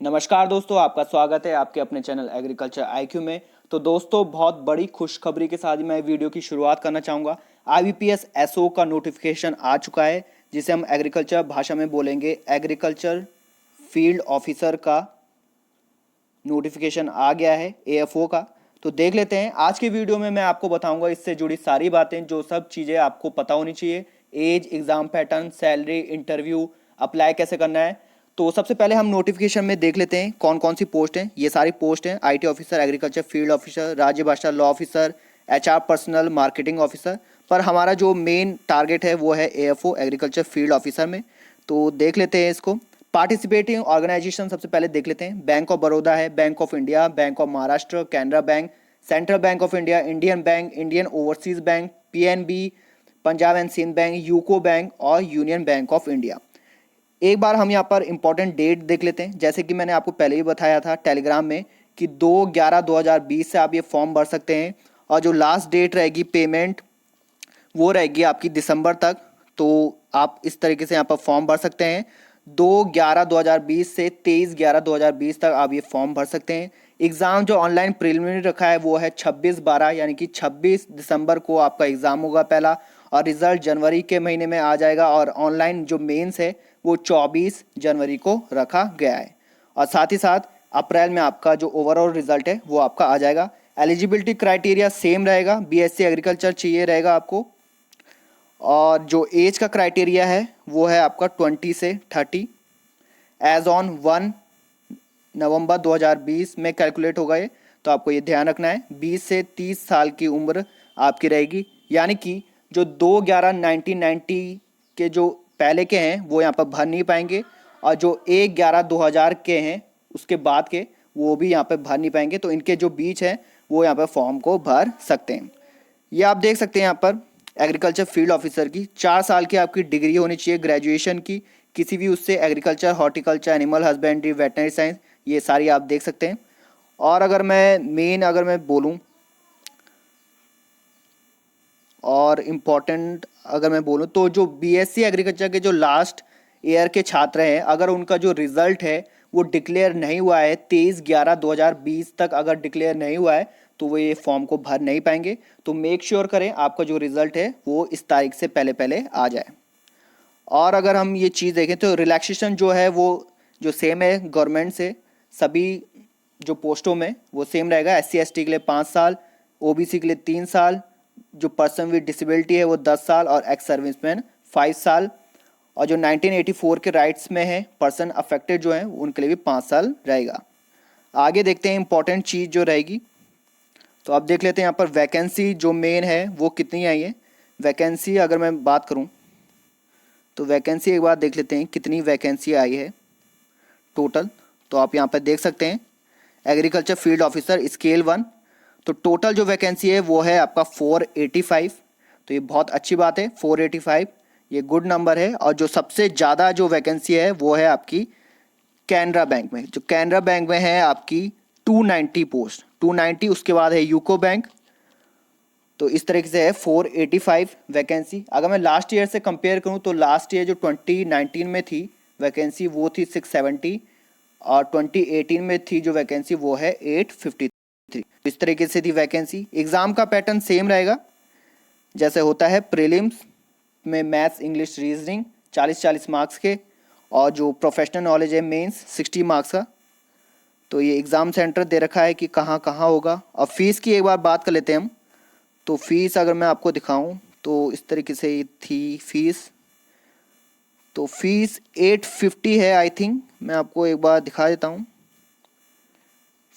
नमस्कार दोस्तों, आपका स्वागत है आपके अपने चैनल एग्रीकल्चर आईक्यू में। तो दोस्तों, बहुत बड़ी खुशखबरी के साथ मैं वीडियो की शुरुआत करना चाहूँगा। आईबीपीएस एसओ का नोटिफिकेशन आ चुका है, जिसे हम एग्रीकल्चर भाषा में बोलेंगे एग्रीकल्चर फील्ड ऑफिसर का नोटिफिकेशन आ गया है, एएफओ का। तो देख लेते हैं आज की वीडियो में। मैं आपको बताऊंगा इससे जुड़ी सारी बातें, जो सब चीज़ें आपको पता होनी चाहिए। Age, exam pattern, salary, interview, apply कैसे करना है। तो सबसे पहले हम नोटिफिकेशन में देख लेते हैं कौन कौन सी पोस्ट हैं। ये सारी पोस्ट हैं: IT officer, agriculture field officer, राज्य भाषा law officer, HR personal, marketing officer. पर हमारा जो मेन टारगेट है वो है एएफओ, एग्रीकल्चर फील्ड ऑफिसर में। तो देख लेते हैं इसको। पार्टिसिपेटिंग ऑर्गेनाइजेशन सबसे पहले देख लेते हैं। बैंक ऑफ बड़ौदा है, Bank of India, Bank of Maharashtra, Canara Bank, Central Bank of India, Indian Bank, Indian Overseas Bank, PNB, Punjab and Sind Bank, UCO Bank और यूनियन बैंक ऑफ इंडिया। एक बार हम यहाँ पर इंपॉर्टेंट डेट देख लेते हैं। जैसे कि मैंने आपको पहले ही बताया था टेलीग्राम में कि 2/11/2020 से आप ये फॉर्म भर सकते हैं, और जो लास्ट डेट रहेगी पेमेंट वो रहेगी आपकी दिसंबर तक। तो आप इस तरीके से यहाँ पर फॉर्म भर सकते हैं। 2/11/2020 से 23/11/2020 तक आप ये फॉर्म भर सकते हैं। एग्ज़ाम जो ऑनलाइन प्रिलिमिनरी रखा है वो है 26/12, यानी कि 26 दिसंबर को आपका एग्ज़ाम होगा पहला, और रिज़ल्ट जनवरी के महीने में आ जाएगा। और ऑनलाइन जो मेंस है वो 24 जनवरी को रखा गया है, और साथ ही साथ अप्रैल में आपका जो ओवरऑल रिजल्ट है वो आपका आ जाएगा। एलिजिबिलिटी क्राइटेरिया सेम रहेगा, बीएससी एग्रीकल्चर चाहिए रहेगा आपको। और जो एज का क्राइटेरिया है वो है आपका 20 से 30, एज ऑन 1 नवंबर 2020 में कैलकुलेट होगा ये। तो आपको ये ध्यान रखना है, 20 से 30 साल की उम्र आपकी रहेगी। यानी कि जो 2/11/1990 के जो पहले के हैं वो यहाँ पर भर नहीं पाएंगे, और जो 1/11/2000 के हैं उसके बाद के, वो भी यहाँ पर भर नहीं पाएंगे। तो इनके जो बीच हैं वो यहाँ पर फॉर्म को भर सकते हैं। ये आप देख सकते हैं यहाँ पर एग्रीकल्चर फील्ड ऑफिसर की 4 साल की आपकी डिग्री होनी चाहिए ग्रेजुएशन की, किसी भी उससे, agriculture, horticulture, animal husbandry, veterinary science, ये सारी आप देख सकते हैं। और अगर मैं बोलूँ और इम्पॉर्टेंट अगर मैं बोलूँ तो जो बीएससी एग्रीकल्चर के जो लास्ट ईयर के छात्र हैं, अगर उनका जो रिज़ल्ट है वो डिक्लेयर नहीं हुआ है 23/11/2020 तक, अगर डिक्लेयर नहीं हुआ है तो वो ये फॉर्म को भर नहीं पाएंगे। तो मेक श्योर करें आपका जो रिज़ल्ट है वो इस तारीख से पहले पहले आ जाए। और अगर हम ये चीज़ देखें तो रिलैक्सेशन जो है वो जो सेम है गवर्नमेंट से, सभी जो पोस्टों में वो सेम रहेगा। एससी एसटी के लिए 5 साल, ओबीसी के लिए 3 साल, जो पर्सन विद डिसेबिलिटी है वो 10 साल, और एक्स सर्विसमैन 5 साल। और जो 1984 के राइट्स में है पर्सन अफेक्टेड जो हैं उनके लिए भी 5 साल रहेगा। आगे देखते हैं इंपॉर्टेंट चीज़ जो रहेगी। तो अब देख लेते हैं यहाँ पर वैकेंसी जो मेन है वो कितनी आई है। वैकेंसी अगर मैं बात करूँ तो वैकेंसी एक बार देख लेते हैं कितनी वैकेंसी आई है टोटल। तो आप यहाँ पर देख सकते हैं एग्रीकल्चर फील्ड ऑफिसर स्केल 1। तो टोटल जो वैकेंसी है वो है आपका 485। तो ये बहुत अच्छी बात है, 485 ये गुड नंबर है। और जो सबसे ज़्यादा जो वैकेंसी है वो है आपकी कैनरा बैंक में। जो कैनरा बैंक में है आपकी 290 पोस्ट, 290। उसके बाद है यूको बैंक। तो इस तरीके से है 485 वैकेंसी। अगर मैं लास्ट ईयर से कंपेयर करूं तो लास्ट ईयर जो 2019 में थी वैकेंसी वो थी 670, और 2018 में थी जो वैकेंसी वो है 853। इस तरीके से थी वैकेंसी। एग्ज़ाम का पैटर्न सेम रहेगा जैसे होता है प्रीलिम्स में, मैथ्स, इंग्लिश, रीजनिंग 40-40 मार्क्स के, और जो प्रोफेशनल नॉलेज है मेंस 60 मार्क्स का। तो ये एग्ज़ाम सेंटर दे रखा है कि कहाँ कहाँ होगा। और फीस की एक बार बात कर लेते हैं हम। तो फीस अगर मैं आपको दिखाऊं तो इस तरीके से थी फीस। तो फीस 850 है आई थिंक। मैं आपको एक बार दिखा देता हूं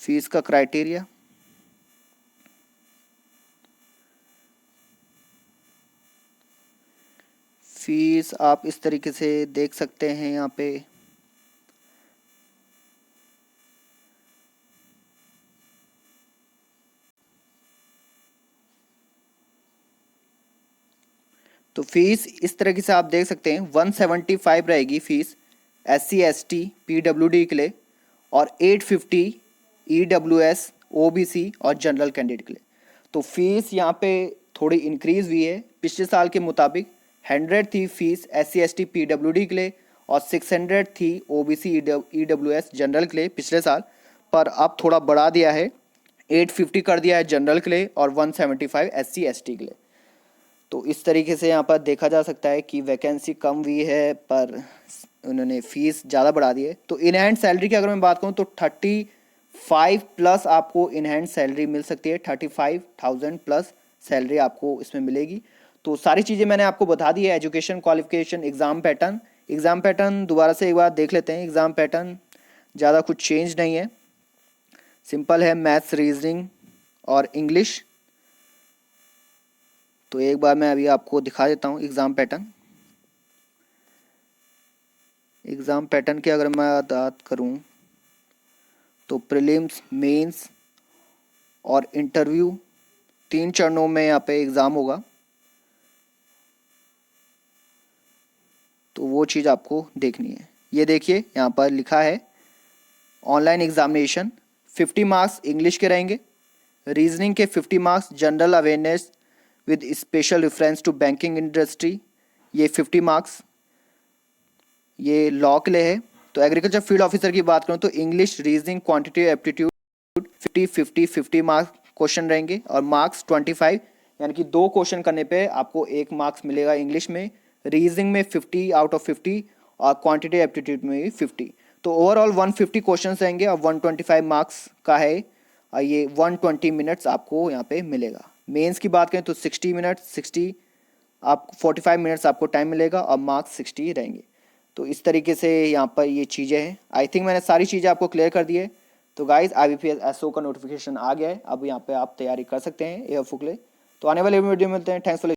फीस का क्राइटेरिया। फीस आप इस तरीके से देख सकते हैं यहाँ पे। तो फीस इस तरीके से आप देख सकते हैं 175 रहेगी फीस SC ST PWD के लिए, और 850 EWS OBC और जनरल कैंडिडेट के लिए। तो फीस यहाँ पे थोड़ी इंक्रीज़ हुई है पिछले साल के मुताबिक। 100 थी फीस SC ST PWD के लिए, और 600 थी ओबीसी ईडब्ल्यूएस जनरल के लिए पिछले साल, पर अब थोड़ा बढ़ा दिया है, 850 कर दिया है जनरल के लिए और 175 एससी एसटी के लिए। तो इस तरीके से यहाँ पर देखा जा सकता है कि वैकेंसी कम हुई है पर उन्होंने फीस ज़्यादा बढ़ा दी है। तो इन हैंड सैलरी की अगर मैं बात करूँ तो 35 प्लस आपको इन हैंड सैलरी मिल सकती है, 35,000 प्लस सैलरी आपको इसमें मिलेगी। तो सारी चीज़ें मैंने आपको बता दी है, एजुकेशन क्वालिफिकेशन, एग्ज़ाम पैटर्न दोबारा से एक बार देख लेते हैं। एग्ज़ाम पैटर्न ज़्यादा कुछ चेंज नहीं है, सिंपल है, मैथ्स, रीजनिंग और इंग्लिश। तो एक बार मैं अभी आपको दिखा देता हूँ एग्ज़ाम पैटर्न की अगर मैं बात करूँ तो प्रीलिम्स, मेंस और इंटरव्यू 3 चरणों में यहाँ पे एग्ज़ाम होगा। तो वो चीज़ आपको देखनी है। ये देखिए यहाँ पर लिखा है ऑनलाइन एग्जामिनेशन 50 मार्क्स इंग्लिश के रहेंगे, रीजनिंग के 50 marks, general awareness with special reference to banking industry ये 50 मार्क्स, ये लॉ के लिए है। तो एग्रीकल्चर फील्ड ऑफिसर की बात करूँ तो English, reasoning, quantity aptitude 50 marks question रहेंगे और मार्क्स 25, यानी कि 2 क्वेश्चन करने पे आपको 1 मार्क्स मिलेगा इंग्लिश में, रीजनिंग में 50 आउट ऑफ 50 और क्वांटिटी एप्टीट्यूड में भी 50। तो ओवरऑल 150 क्वेश्चन रहेंगे और 125 मार्क्स का है और ये 120 मिनट्स आपको यहाँ पे मिलेगा। मेंस की बात करें तो 60 मिनट्स, 60 आप 45 मिनट्स आपको टाइम मिलेगा और मार्क्स 60 रहेंगे। तो इस तरीके से यहाँ पर ये चीज़ें हैं। आई थिंक मैंने सारी चीज़ें आपको क्लियर कर दी है। तो गाइज IBPS SO का नोटिफिकेशन आ गया है, अब यहाँ पे आप तैयारी कर सकते हैं AFO के लिए। तो आने वाले वीडियो में मिलते हैं। Thanks for